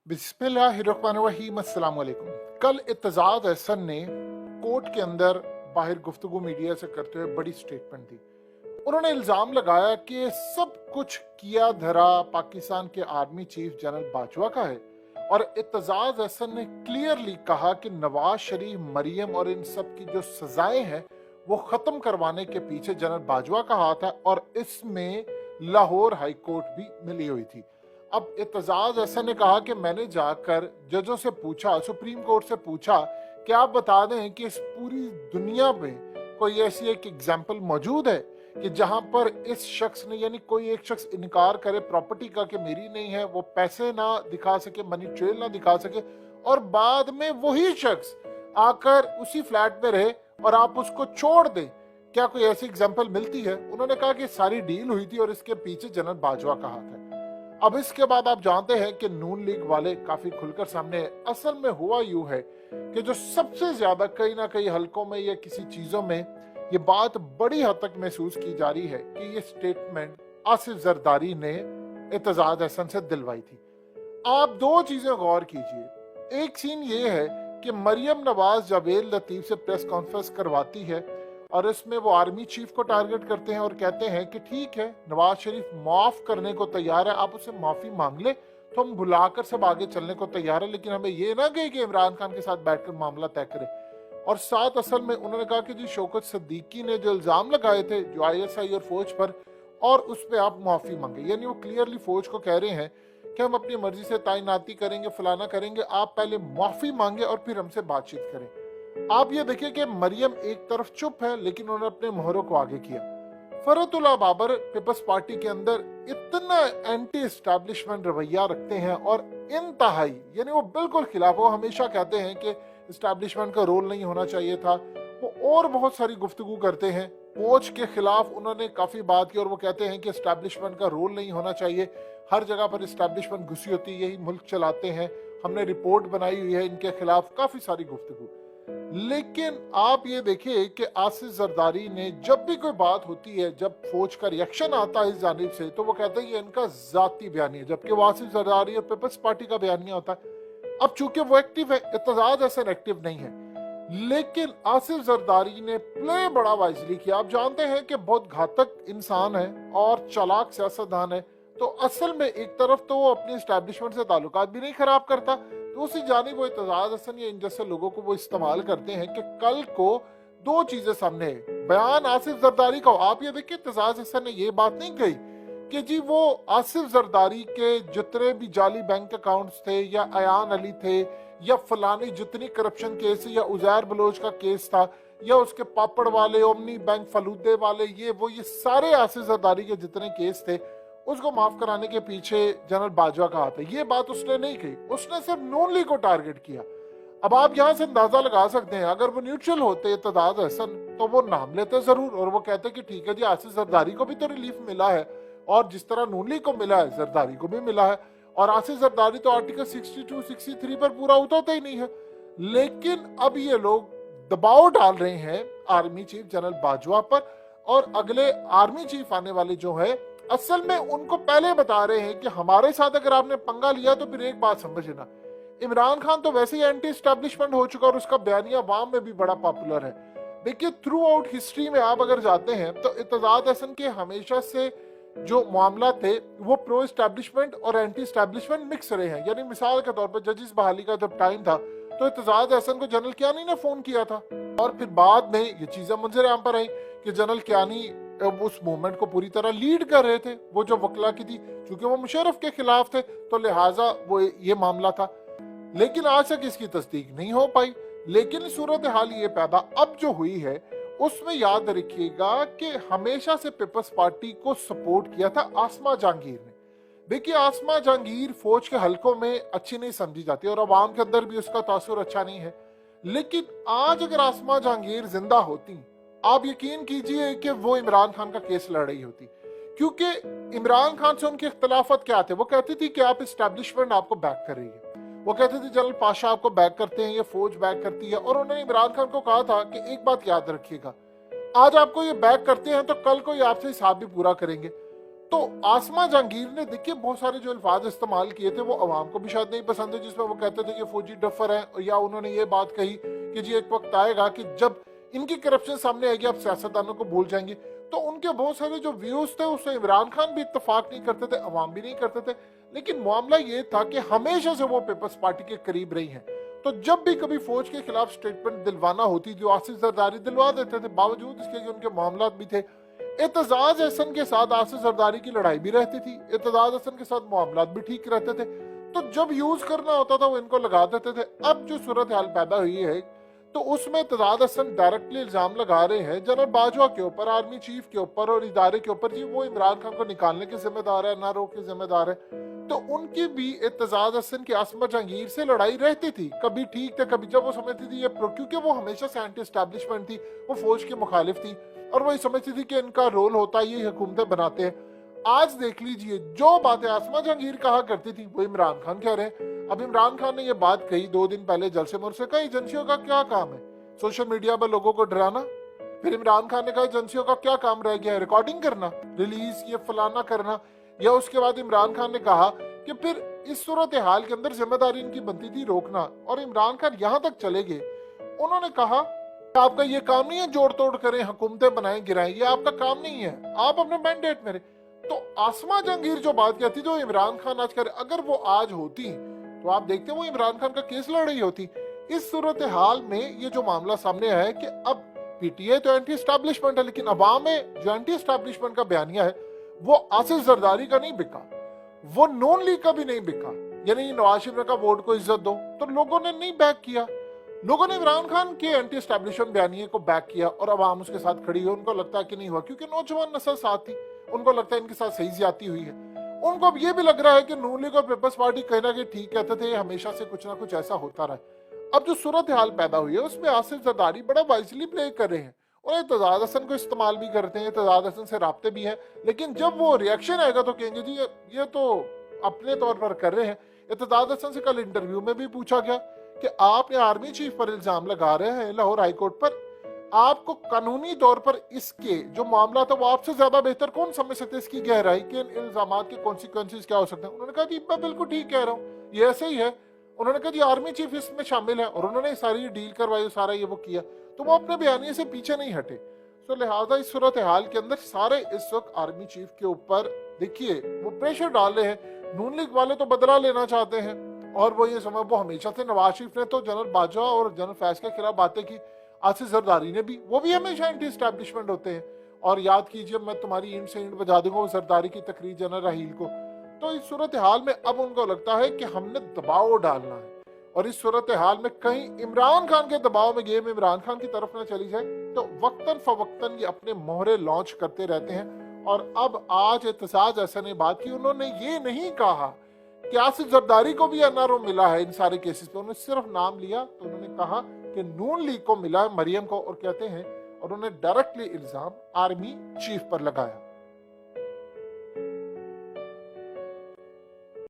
बिस्मिल्लाहिर्रहमानिर्रहीम, अस्सलाम वालेकुम। कल इत्तेज़ाज़ अहसन ने कोर्ट के अंदर बाहर गुफ्तगू मीडिया से करते हुए बड़ी स्टेटमेंट दी। उन्होंने इल्ज़ाम लगाया कि सब कुछ किया धरा पाकिस्तान के आर्मी चीफ जनरल बाजवा का है, और इत्तेज़ाज़ अहसन ने क्लियरली कहा कि नवाज शरीफ, मरियम और इन सब की जो सजाएं हैं वो ख़त्म करवाने के पीछे जनरल बाजवा का हाथ है, और इसमें लाहौर हाई कोर्ट भी मिली हुई थी। अब इत्तेज़ाज़ अहसन ने कहा कि मैंने जाकर जजों से पूछा, सुप्रीम कोर्ट से पूछा कि आप बता दें कि इस पूरी दुनिया में कोई ऐसी एक एग्जाम्पल मौजूद है कि जहां पर इस शख्स ने, यानी कोई एक शख्स इनकार करे प्रॉपर्टी का कि मेरी नहीं है, वो पैसे ना दिखा सके, मनी ट्रेल ना दिखा सके, और बाद में वही शख्स आकर उसी फ्लैट में रहे और आप उसको छोड़ दें। क्या कोई ऐसी एग्जाम्पल मिलती है? उन्होंने कहा कि सारी डील हुई थी और इसके पीछे जनरल बाजवा का हाथ है। अब इसके बाद आप जानते हैं कि नून लीग वाले काफी खुलकर सामने है। असल में हुआ यूं है कि जो सबसे ज्यादा कहीं ना कहीं हलकों में या किसी चीजों में ये बात बड़ी हद तक महसूस की जा रही है कि ये स्टेटमेंट आसिफ जरदारी ने इत्तेज़ाज़ अहसन से दिलवाई थी। आप दो चीजें गौर कीजिए। एक सीन ये है कि मरियम नवाज जावेद लतीफ से प्रेस कॉन्फ्रेंस करवाती है और इसमें वो आर्मी चीफ को टारगेट करते हैं और कहते हैं कि ठीक है, नवाज शरीफ माफ करने को तैयार है, आप उससे माफी मांग ले तो हम भुलाकर सब आगे चलने को तैयार है, लेकिन हमें ये ना कहे कि इमरान खान के साथ बैठकर मामला तय करे। और साथ असल में उन्होंने कहा कि जी शौकत सिद्दीकी ने जो इल्जाम लगाए थे जो ISI और फौज पर, और उस पर आप माफी मांगे। यानी वो क्लियरली फौज को कह रहे हैं कि हम अपनी मर्जी से तैनाती करेंगे, फलाना करेंगे, आप पहले माफी मांगे और फिर हमसे बातचीत करें। आप ये देखिए कि मरियम एक तरफ चुप है लेकिन उन्होंने अपने मोहरों को आगे किया। फरतुल्लाह बाबर पीपल्स पार्टी के अंदर इतना एंटी एस्टैब्लिशमेंट रवैया रखते हैं और इंतहाई, यानी वो बिल्कुल खिलाफ, वो हमेशा कहते हैं कि एस्टैब्लिशमेंट का रोल नहीं होना चाहिए था। वो और बहुत सारी गुफ्तगू करते हैं फौज के खिलाफ, उन्होंने काफी बात की और वो कहते हैं कि एस्टैब्लिशमेंट का रोल नहीं होना चाहिए, हर जगह पर एस्टैब्लिशमेंट घुसी होती है, यही मुल्क चलाते हैं, हमने रिपोर्ट बनाई हुई है इनके खिलाफ, काफी सारी गुफ्तगू। लेकिन आप ये देखिए कि आसिफ जरदारी ने जब भी कोई बात होती है, जब फौज का रिएक्शन आता है इस जानिब से, तो वो कहते हैं ये इनका जाती बयानी है, जबकि वो आसिफ जरदारी और पीपल्स पार्टी का बयानिया होता है। अब चूंकि वो एक्टिव है, इत्तेज़ाज़ अहसन एक्टिव नहीं है, लेकिन आसिफ जरदारी ने प्ले बड़ा वाइजली किया। आप जानते हैं कि बहुत घातक इंसान है और चालाक सियासतदान है, तो असल में एक तरफ तो वो अपनी एस्टैब्लिशमेंट से ताल्लुकात भी नहीं खराब करता, दूसरी जानिब वो इत्तेज़ाज़ अहसन या इन जैसे लोगों को वो इस्तेमाल करते हैं कि कल को दो चीजें सामने है। बयान आसिफ जरदारी का, आप ये देखिए इत्तेज़ाज़ अहसन ने ये बात नहीं कही कि जी वो आसिफ जरदारी के जितने भी जाली बैंक अकाउंट्स थे या अयान अली थे या फलानी जितनी करप्शन केस या उजैर बलोच का केस था या उसके पापड़ वाले, ओमनी बैंक फलूदे वाले, ये सारे आसिफ जरदारी के जितने केस थे उसको माफ कराने के पीछे जनरल बाजवा का हाथ है, ये बात उसने नहीं कही। उसने सिर्फ नून लीग को टारगेट किया। अब आप यहाँ से अंदाजा लगा सकते हैं, अगर वो न्यूट्रल होते इत्तेज़ाज़ अहसन तो वो नाम लेते जरूर और वो कहते कि ठीक है जी, आसिफ जरदारी को भी तो रिलीफ मिला है और जिस तरह नून लीग को मिला है जरदारी को भी मिला है, और आसिफ जरदारी तो आर्टिकल 62, 63 पर पूरा उतरता ही नहीं है। लेकिन अब ये लोग दबाव डाल रहे हैं आर्मी चीफ जनरल बाजवा पर, और अगले आर्मी चीफ आने वाले जो है असल में उनको पहले बता रहे हैं कि हमारे साथ अगर आपने पंगा लिया तो फिर एक बात समझना, इमरान खान तो वैसे ही एंटी एस्टैब्लिशमेंट हो चुका और उसका बयानिया अवाम में भी बड़ा पॉपुलर है। देखिए थ्रू आउट हिस्ट्री में आप अगर जाते हैं तो इत्तेज़ाज़ अहसन के हमेशा से जो मामला थे वो प्रो एस्टैब्लिशमेंट और एंटी एस्टैब्लिशमेंट मिक्स रहे हैं। यानी मिसाल के तौर पर जजिस बहाली का जब टाइम था तो इत्तेज़ाज़ अहसन को जनरल कियानी ने फोन किया था, और फिर बाद में ये चीजें मंजर आम पर आई कि जनरल कियानी उस मूवमेंट को पूरी तरह लीड कर रहे थे, वो जो वकला की थी, क्योंकि वो मुशर्रफ के खिलाफ थे तो लिहाजा वो ये मामला था। लेकिन आज तक इसकी तस्दीक नहीं हो पाई। लेकिन सूरत हाल ये पैदा अब जो हुई है उसमें याद रखिएगा कि हमेशा से पीपल्स पार्टी को सपोर्ट किया था आसमा जहांगीर ने। देखिए आसमा जहांगीर फौज के हलकों में अच्छी नहीं समझी जाती और अवाम के अंदर भी उसका तासुर अच्छा नहीं है, लेकिन आज अगर आसमा जहांगीर जिंदा होती, आप यकीन कीजिए कि वो इमरान खान का केस लड़ रही होती, क्योंकि इमरान खान से उनके इख्तलाफत क्या थे। वो कहती थी कि आप एस्टैब्लिशमेंट आपको बैक कर रही है, वो कहते थे जनरल पाशा आपको बैक करते हैं, ये फौज बैक करती है, और उन्होंने इमरान खान को कहा था कि एक बात याद रखिएगा, आज आपको ये बैक करते हैं तो कल को ये आपसे हिसाब भी पूरा करेंगे। तो आसमा जहांगीर ने देखिए बहुत सारे जो अल्फाज इस्तेमाल किए थे वो अवाम को भी शायद नहीं पसंद है, जिसमें वो कहते थे कि फौजी डफर है, या उन्होंने ये बात कही कि जी एक वक्त आएगा कि जब इनकी करप्शन सामने आएगी आप सियासतदानों को भूल जाएंगे। तो उनके बहुत सारे जो व्यूज थे उससे इमरान खान भी इत्तेफाक नहीं करते थे, अवाम भी नहीं करते थे। लेकिन मामला ये था कि हमेशा से वो पीपल्स पार्टी के करीब रही हैं, तो जब भी कभी फौज के खिलाफ स्टेटमेंट दिलवाना होती जो आसिफ जरदारी दिलवा देते थे, बावजूद इसके कि उनके मामला भी थे। एतजाज अहसन के साथ आसिफ जरदारी की लड़ाई भी रहती थी, एतजाज अहसन के साथ मामला भी ठीक रहते थे, तो जब यूज करना होता था वो इनको लगा देते थे। अब जो सूरत हाल पैदा हुई है तो उसमें एतजाज अहसन डायरेक्टली इल्जाम लगा रहे हैं जनरल बाजवा के ऊपर, आर्मी चीफ के ऊपर और इदारे के ऊपर, जी वो इमरान खान को निकालने के जिम्मेदार है, ना रोक के जिम्मेदार है। तो उनकी भी एतजाज अहसन की आसमा जहांगीर से लड़ाई रहती थी, कभी ठीक थे कभी, जब वो समझती थी ये क्योंकि वो हमेशा से एंटी एस्टैब्लिशमेंट थी, वो फौज की मुखालिफ थी और वो समझती थी कि इनका रोल होता है ये हुकूमतें बनाते हैं। आज देख लीजिए जो बातें आसमा जहांगीर कहा करती थी वो इमरान खान कह रहे हैं। अब इमरान खान ने ये बात कही 2 दिन पहले जलसे मुर्से का, एजेंसियों का क्या काम है सोशल मीडिया पर लोगों को डराना। फिर इमरान खान ने कहा एजेंसियों का क्या काम रह गया है, रिकॉर्डिंग करना, रिलीज ये फलाना करना। या उसके बाद इमरान खान ने कहा कि फिर इस सूरत हाल के अंदर जिम्मेदारी इनकी बनती थी रोकना, और इमरान खान यहां तक चले गए, उन्होंने कहा आपका ये काम नहीं है जोड़ तोड़ करें, हुकूमतें बनाएं गिराएं, ये आपका काम नहीं है, आप अपने मैंडेट में रहे। तो आसमा जहांगीर जो बात कहती जो इमरान खान आज करे, अगर वो आज होती तो आप देखते वो इमरान खान का केस लड़ रही होती। इस सूरत हाल में ये जो मामला सामने आया है कि अब पीटीआई तो एंटी एस्टैब्लिशमेंट है, लेकिन अवाम में जो एंटी एस्टैब्लिशमेंट का बयानिया है वो आसिफ जरदारी का नहीं बिका, वो नून लीग का भी नहीं बिका। यानी नवाज शरीफ ने कहा वोट को इज्जत दो, तो लोगों ने नहीं बैक किया, लोगों ने इमरान खान के एंटी एस्टैब्लिशमेंट बयानिए को बैक किया और अवाम उसके साथ खड़ी है। उनको लगता है कि नहीं हुआ क्योंकि नौजवान नस्ल साथ थी, उनको लगता है इनके साथ सही ज्यादती हुई है। उनको अब ये भी लग रहा है कि नून लीग और पीपल्स पार्टी कहीं ना कहीं ठीक कहते थे, हमेशा से कुछ ना कुछ ऐसा होता रहा। अब जो सूरत हाल पैदा हुई है उसमें आसिफ जरदारी बड़ा वाइजली प्ले कर रहे हैं और एतजाज हसन को इस्तेमाल भी करते हैं, एतजाज हसन से राब्ते भी हैं, लेकिन जब वो रिएक्शन आएगा तो कहेंगे जी ये तो अपने तौर पर कर रहे हैं। एतजाज हसन से कल इंटरव्यू में भी पूछा गया कि आपने आर्मी चीफ पर इल्जाम लगा रहे हैं लाहौर हाईकोर्ट पर, आपको कानूनी तौर पर इसके जो मामला था वो आपसे ज्यादा बेहतर कौन समझ सकते इसकी गहराई के इल्जाम के कॉन्सिक्वेंसेस क्या हो सकते हैं। उन्होंने कहा जी मैं बिल्कुल ठीक कह रहा हूँ, ये ऐसे ही है। उन्होंने कहा जी आर्मी चीफ इसमें शामिल है और उन्होंने सारी डील करवाई, सारा ये वो किया, तो वो अपने बयानिए से पीछे नहीं हटे। तो लिहाजा इस सूरत हाल के अंदर सारे इस वक्त आर्मी चीफ के ऊपर देखिए वो प्रेशर डाल रहे हैं। नून लीग वाले तो बदला लेना चाहते हैं और वो ये समझ वो हमेशा से नवाज शरीफ ने तो जनरल बाजवा और जनरल फैज के खिलाफ बातें की, आसिफ जरदारी ने भी, वो भी हमेशा एंटी एस्टैब्लिशमेंट होते हैं। और याद कीजिए मैं तुम्हारी ईंट से ईंट बजा दूंगा वो जरदारी की तकरीर जनरल राहील को। तो इस सूरत हाल में अब उनको लगता है कि हमने दबाव डालना है और इस सूरत हाल में कहीं इमरान खान के दबाव में गेम इमरान खान की तरफ ना चली जाए, तो वक्तन फवक्तन ये अपने मोहरे लॉन्च करते रहते हैं। और अब आज एतजाज अहसन ने बात की, उन्होंने ये नहीं कहा कि आसिफ जरदारी को भी एनआरओ मिला है इन सारे केसेस पे, उन्होंने सिर्फ नाम लिया, तो उन्होंने कहा कि नून लीग को मिला है मरियम को, और कहते हैं और उन्होंने डायरेक्टली इल्जाम आर्मी चीफ पर लगाया।